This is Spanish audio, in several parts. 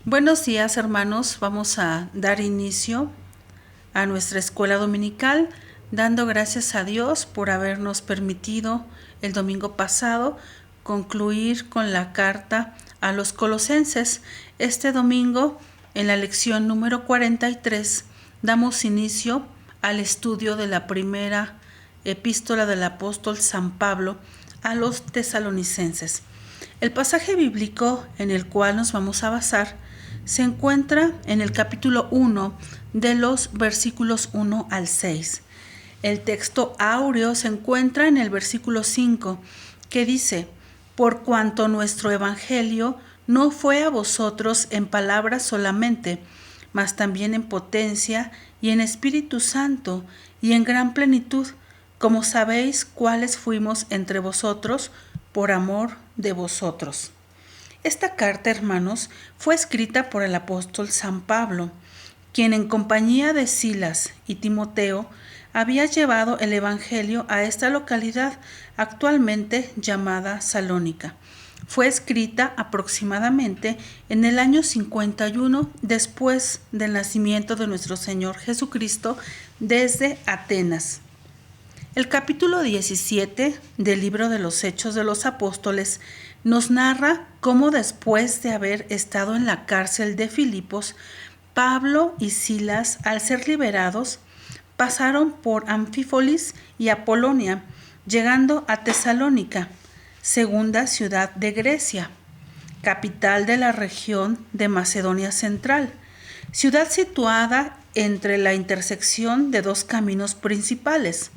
Buenos días, hermanos. Vamos a dar inicio a nuestra escuela dominical, dando gracias a Dios por habernos permitido el domingo pasado concluir con la carta a los Colosenses. Este domingo, en la lección número 43, damos inicio al estudio de la primera epístola del apóstol San Pablo a los tesalonicenses. El pasaje bíblico en el cual nos vamos a basar se encuentra en el capítulo 1 de los versículos 1 al 6. El texto áureo se encuentra en el versículo 5, que dice: por cuanto nuestro evangelio no fue a vosotros en palabras solamente, mas también en potencia y en Espíritu Santo y en gran plenitud, como sabéis cuáles fuimos entre vosotros por amor de vosotros. Esta carta, hermanos, fue escrita por el apóstol San Pablo, quien en compañía de Silas y Timoteo había llevado el evangelio a esta localidad actualmente llamada Salónica. Fue escrita aproximadamente en el año 51 después del nacimiento de nuestro Señor Jesucristo desde Atenas. El capítulo 17 del libro de los Hechos de los Apóstoles nos narra cómo después de haber estado en la cárcel de Filipos, Pablo y Silas, al ser liberados, pasaron por Anfípolis y Apolonia, llegando a Tesalónica, segunda ciudad de Grecia, capital de la región de Macedonia Central, ciudad situada entre la intersección de dos caminos principales,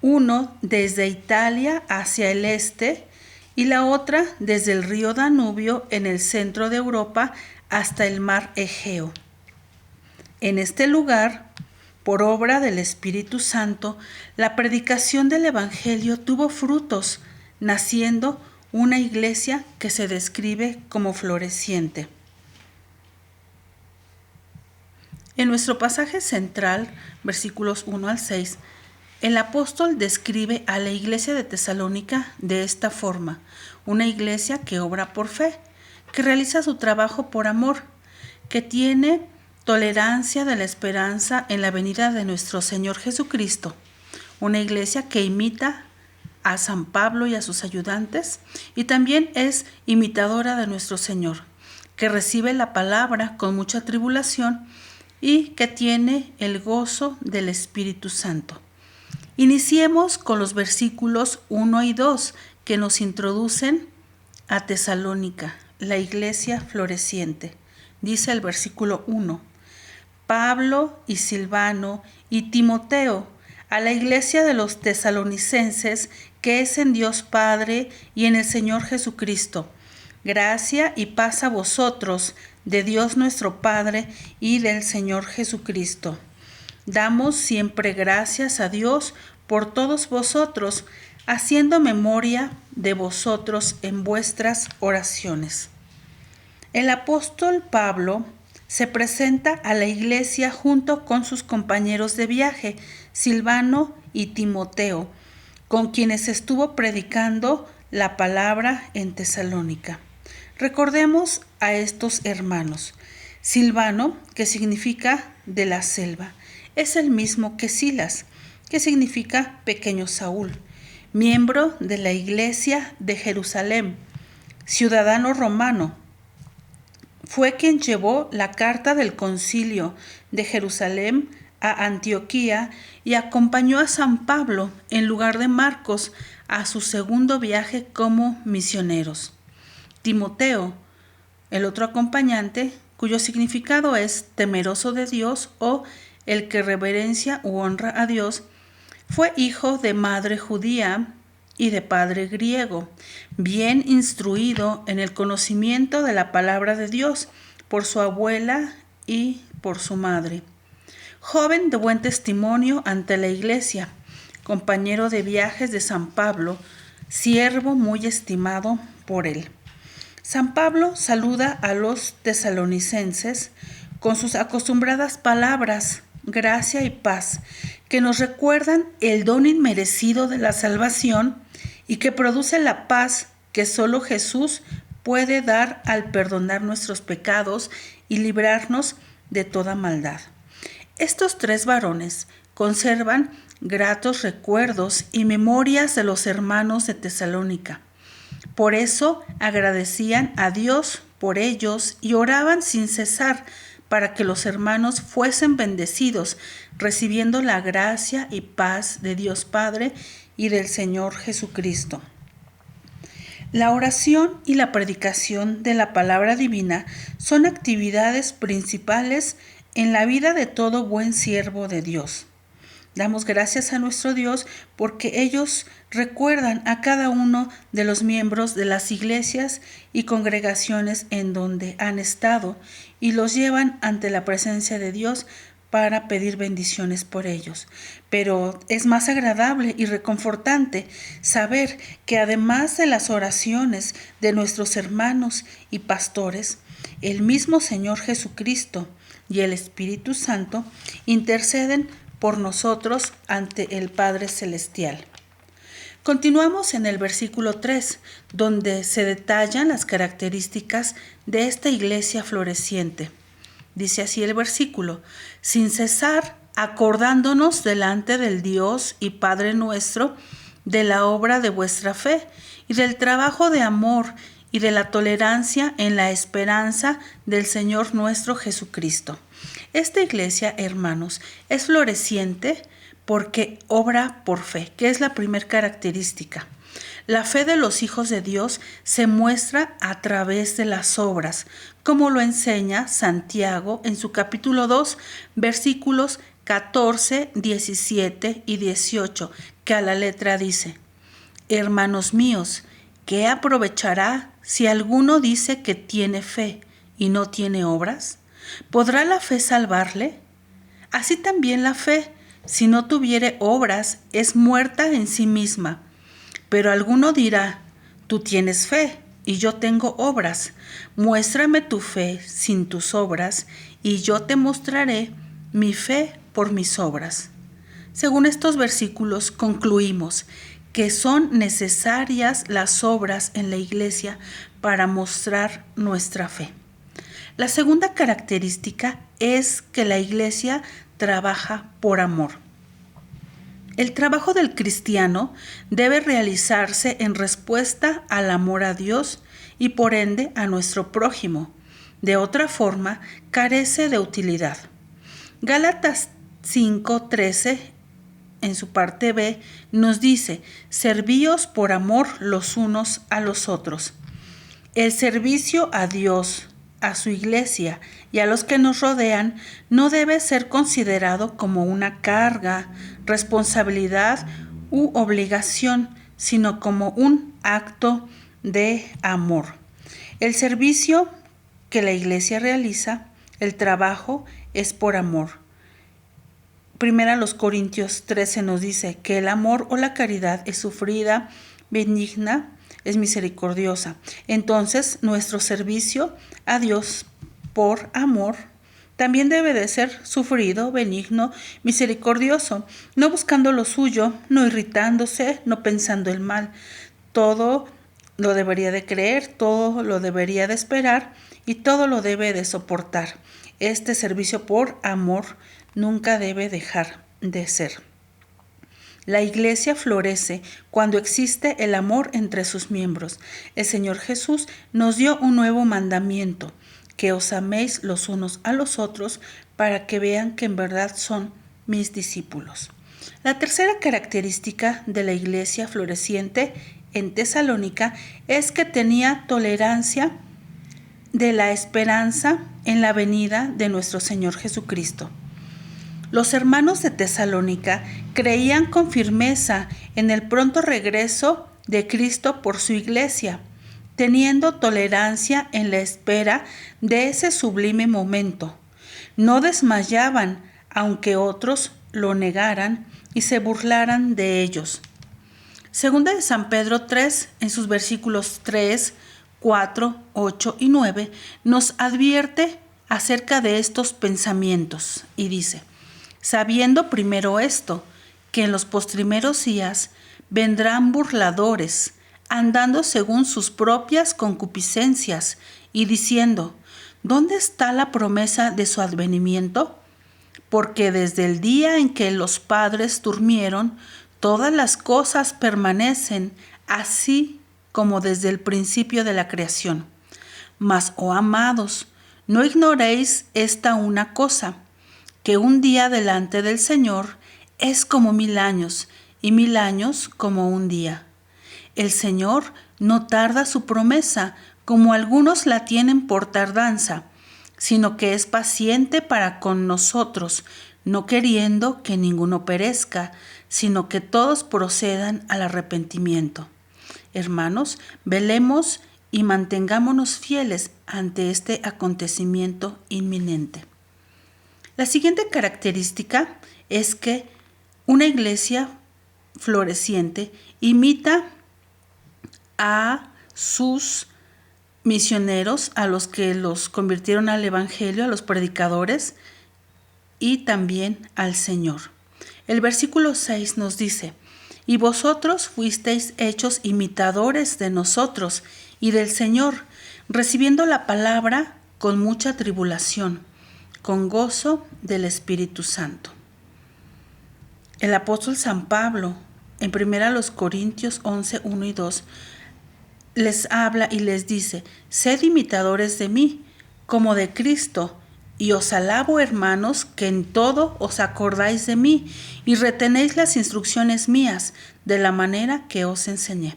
uno desde Italia hacia el este y la otra desde el río Danubio en el centro de Europa hasta el mar Egeo. En este lugar, por obra del Espíritu Santo, la predicación del Evangelio tuvo frutos, naciendo una iglesia que se describe como floreciente. En nuestro pasaje central, versículos 1 al 6, el apóstol describe a la iglesia de Tesalónica de esta forma: una iglesia que obra por fe, que realiza su trabajo por amor, que tiene tolerancia de la esperanza en la venida de nuestro Señor Jesucristo, una iglesia que imita a San Pablo y a sus ayudantes y también es imitadora de nuestro Señor, que recibe la palabra con mucha tribulación y que tiene el gozo del Espíritu Santo. Iniciemos con los versículos 1 y 2 que nos introducen a Tesalónica, la iglesia floreciente. Dice el versículo 1: Pablo y Silvano y Timoteo, a la iglesia de los tesalonicenses que es en Dios Padre y en el Señor Jesucristo. Gracia y paz a vosotros, de Dios nuestro Padre y del Señor Jesucristo. Damos siempre gracias a Dios por todos vosotros, haciendo memoria de vosotros en vuestras oraciones. El apóstol Pablo se presenta a la iglesia junto con sus compañeros de viaje, Silvano y Timoteo, con quienes estuvo predicando la palabra en Tesalónica. Recordemos a estos hermanos. Silvano, que significa de la selva, es el mismo que Silas, que significa pequeño Saúl, miembro de la iglesia de Jerusalén, ciudadano romano. Fue quien llevó la carta del concilio de Jerusalén a Antioquía y acompañó a San Pablo en lugar de Marcos a su segundo viaje como misioneros. Timoteo, el otro acompañante, cuyo significado es temeroso de Dios o el que reverencia u honra a Dios, fue hijo de madre judía y de padre griego, bien instruido en el conocimiento de la palabra de Dios por su abuela y por su madre. Joven de buen testimonio ante la iglesia, compañero de viajes de San Pablo, siervo muy estimado por él. San Pablo saluda a los tesalonicenses con sus acostumbradas palabras, gracia y paz, que nos recuerdan el don inmerecido de la salvación y que produce la paz que solo Jesús puede dar al perdonar nuestros pecados y librarnos de toda maldad. Estos tres varones conservan gratos recuerdos y memorias de los hermanos de Tesalónica. Por eso agradecían a Dios por ellos y oraban sin cesar para que los hermanos fuesen bendecidos, recibiendo la gracia y paz de Dios Padre y del Señor Jesucristo. La oración y la predicación de la palabra divina son actividades principales en la vida de todo buen siervo de Dios. Damos gracias a nuestro Dios porque ellos recuerdan a cada uno de los miembros de las iglesias y congregaciones en donde han estado y los llevan ante la presencia de Dios para pedir bendiciones por ellos. Pero es más agradable y reconfortante saber que además de las oraciones de nuestros hermanos y pastores, el mismo Señor Jesucristo y el Espíritu Santo interceden por nosotros ante el Padre Celestial. Continuamos en el versículo 3, donde se detallan las características de esta iglesia floreciente. Dice así el versículo: sin cesar acordándonos delante del Dios y Padre nuestro de la obra de vuestra fe y del trabajo de amor y de la tolerancia en la esperanza del Señor nuestro Jesucristo. Esta iglesia, hermanos, es floreciente porque obra por fe, que es la primera característica. La fe de los hijos de Dios se muestra a través de las obras, como lo enseña Santiago en su capítulo 2, versículos 14, 17 y 18, que a la letra dice: hermanos míos, ¿qué aprovechará si alguno dice que tiene fe y no tiene obras? ¿Podrá la fe salvarle? Así también la fe, si no tuviere obras, es muerta en sí misma. Pero alguno dirá: tú tienes fe y yo tengo obras. Muéstrame tu fe sin tus obras y yo te mostraré mi fe por mis obras. Según estos versículos concluimos que son necesarias las obras en la iglesia para mostrar nuestra fe. La segunda característica es que la iglesia trabaja por amor. El trabajo del cristiano debe realizarse en respuesta al amor a Dios y por ende a nuestro prójimo. De otra forma, carece de utilidad. Gálatas 5:13, en su parte B, nos dice: servíos por amor los unos a los otros. El servicio a Dios, a su iglesia y a los que nos rodean no debe ser considerado como una carga, responsabilidad u obligación, sino como un acto de amor. El servicio que la iglesia realiza, el trabajo, es por amor. Primera los Corintios 13 nos dice que el amor o la caridad es sufrida, benigna, es misericordiosa. Entonces, nuestro servicio a Dios por amor también debe de ser sufrido, benigno, misericordioso, no buscando lo suyo, no irritándose, no pensando el mal. Todo lo debería de creer, todo lo debería de esperar y todo lo debe de soportar. Este servicio por amor nunca debe dejar de ser. La iglesia florece cuando existe el amor entre sus miembros. El Señor Jesús nos dio un nuevo mandamiento: que os améis los unos a los otros para que vean que en verdad son mis discípulos. La tercera característica de la iglesia floreciente en Tesalónica es que tenía tolerancia de la esperanza en la venida de nuestro Señor Jesucristo. Los hermanos de Tesalónica creían con firmeza en el pronto regreso de Cristo por su iglesia, teniendo tolerancia en la espera de ese sublime momento. No desmayaban, aunque otros lo negaran y se burlaran de ellos. Segunda de San Pedro 3, en sus versículos 3, 4, 8 y 9, nos advierte acerca de estos pensamientos y dice: sabiendo primero esto, que en los postrimeros días vendrán burladores, andando según sus propias concupiscencias, y diciendo: ¿dónde está la promesa de su advenimiento? Porque desde el día en que los padres durmieron, todas las cosas permanecen así como desde el principio de la creación. Mas, oh amados, no ignoréis esta una cosa, que un día delante del Señor es como 1000 años, y 1000 años como un día. El Señor no tarda su promesa, como algunos la tienen por tardanza, sino que es paciente para con nosotros, no queriendo que ninguno perezca, sino que todos procedan al arrepentimiento. Hermanos, velemos y mantengámonos fieles ante este acontecimiento inminente. La siguiente característica es que una iglesia floreciente imita a sus misioneros, a los que los convirtieron al evangelio, a los predicadores, y también al Señor. El versículo 6 nos dice: y vosotros fuisteis hechos imitadores de nosotros y del Señor, recibiendo la palabra con mucha tribulación, con gozo del Espíritu Santo. El apóstol San Pablo, en 1 Corintios 11, 1 y 2, les habla y les dice: sed imitadores de mí, como de Cristo, y os alabo, hermanos, que en todo os acordáis de mí, y retenéis las instrucciones mías, de la manera que os enseñé.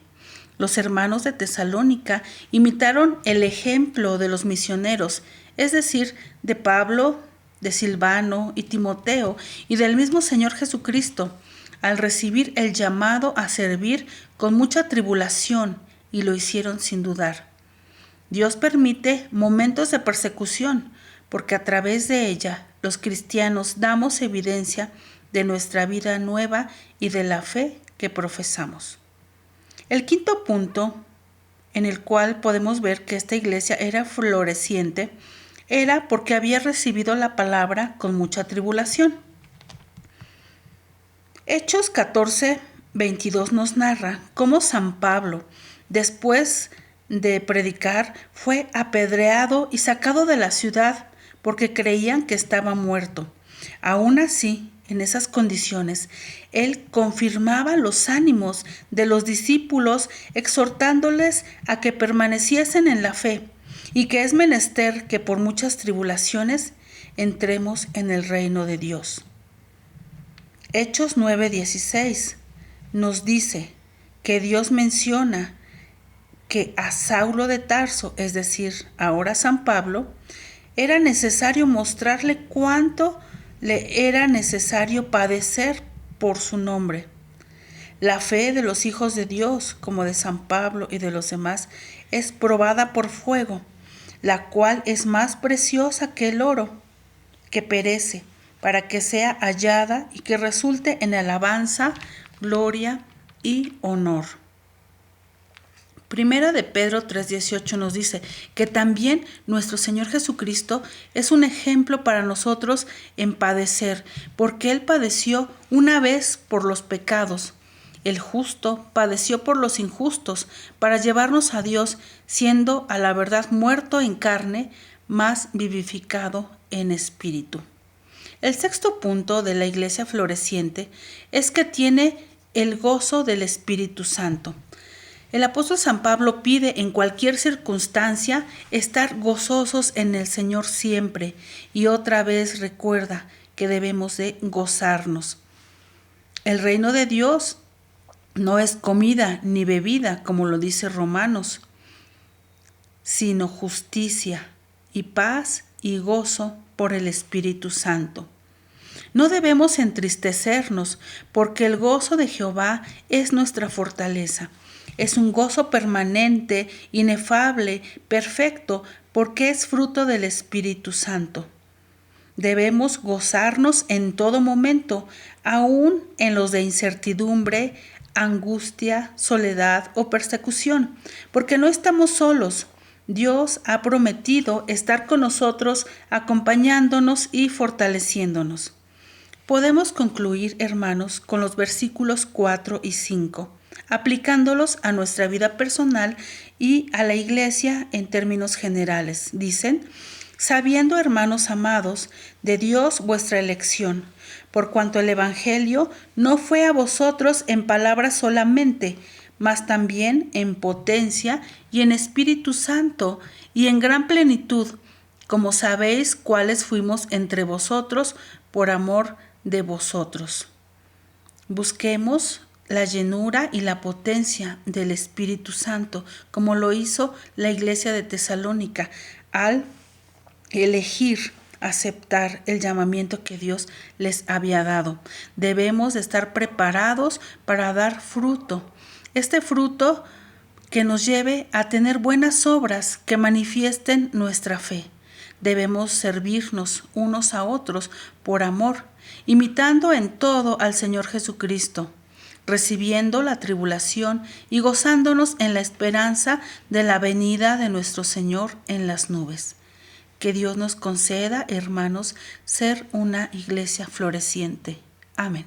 Los hermanos de Tesalónica imitaron el ejemplo de los misioneros, es decir, de Pablo, de Silvano y Timoteo, y del mismo Señor Jesucristo, al recibir el llamado a servir con mucha tribulación, y lo hicieron sin dudar. Dios permite momentos de persecución, porque a través de ella los cristianos damos evidencia de nuestra vida nueva y de la fe que profesamos. El quinto punto, en el cual podemos ver que esta iglesia era floreciente, era porque había recibido la palabra con mucha tribulación. Hechos 14, 22 nos narra cómo San Pablo, después de predicar, fue apedreado y sacado de la ciudad porque creían que estaba muerto. Aún así, en esas condiciones, él confirmaba los ánimos de los discípulos, exhortándoles a que permaneciesen en la fe y que es menester que por muchas tribulaciones entremos en el reino de Dios. Hechos 9:16 nos dice que Dios menciona que a Saulo de Tarso, es decir, ahora San Pablo, era necesario mostrarle cuánto le era necesario padecer por su nombre. La fe de los hijos de Dios, como de San Pablo y de los demás, es probada por fuego, la cual es más preciosa que el oro, que perece, para que sea hallada y que resulte en alabanza, gloria y honor. Primera de Pedro 3:18 nos dice que también nuestro Señor Jesucristo es un ejemplo para nosotros en padecer, porque Él padeció una vez por los pecados. El justo padeció por los injustos, para llevarnos a Dios, siendo a la verdad muerto en carne, mas vivificado en espíritu. El sexto punto de la iglesia floreciente es que tiene el gozo del Espíritu Santo. El apóstol San Pablo pide en cualquier circunstancia estar gozosos en el Señor siempre, y otra vez recuerda que debemos de gozarnos. El reino de Dios no es comida ni bebida, como lo dice Romanos, sino justicia y paz y gozo por el Espíritu Santo. No debemos entristecernos, porque el gozo de Jehová es nuestra fortaleza. Es un gozo permanente, inefable, perfecto, porque es fruto del Espíritu Santo. Debemos gozarnos en todo momento, aún en los de incertidumbre, angustia, soledad o persecución, porque no estamos solos. Dios ha prometido estar con nosotros, acompañándonos y fortaleciéndonos. Podemos concluir, hermanos, con los versículos 4 y 5, aplicándolos a nuestra vida personal y a la iglesia en términos generales. Dicen: sabiendo, hermanos amados, de Dios vuestra elección, por cuanto el Evangelio no fue a vosotros en palabras solamente, mas también en potencia y en Espíritu Santo y en gran plenitud, como sabéis cuáles fuimos entre vosotros por amor de vosotros. Busquemos la llenura y la potencia del Espíritu Santo, como lo hizo la iglesia de Tesalónica al elegir aceptar el llamamiento que Dios les había dado. Debemos de estar preparados para dar fruto. Este fruto que nos lleve a tener buenas obras que manifiesten nuestra fe. Debemos servirnos unos a otros por amor, imitando en todo al Señor Jesucristo, recibiendo la tribulación y gozándonos en la esperanza de la venida de nuestro Señor en las nubes. Que Dios nos conceda, hermanos, ser una iglesia floreciente. Amén.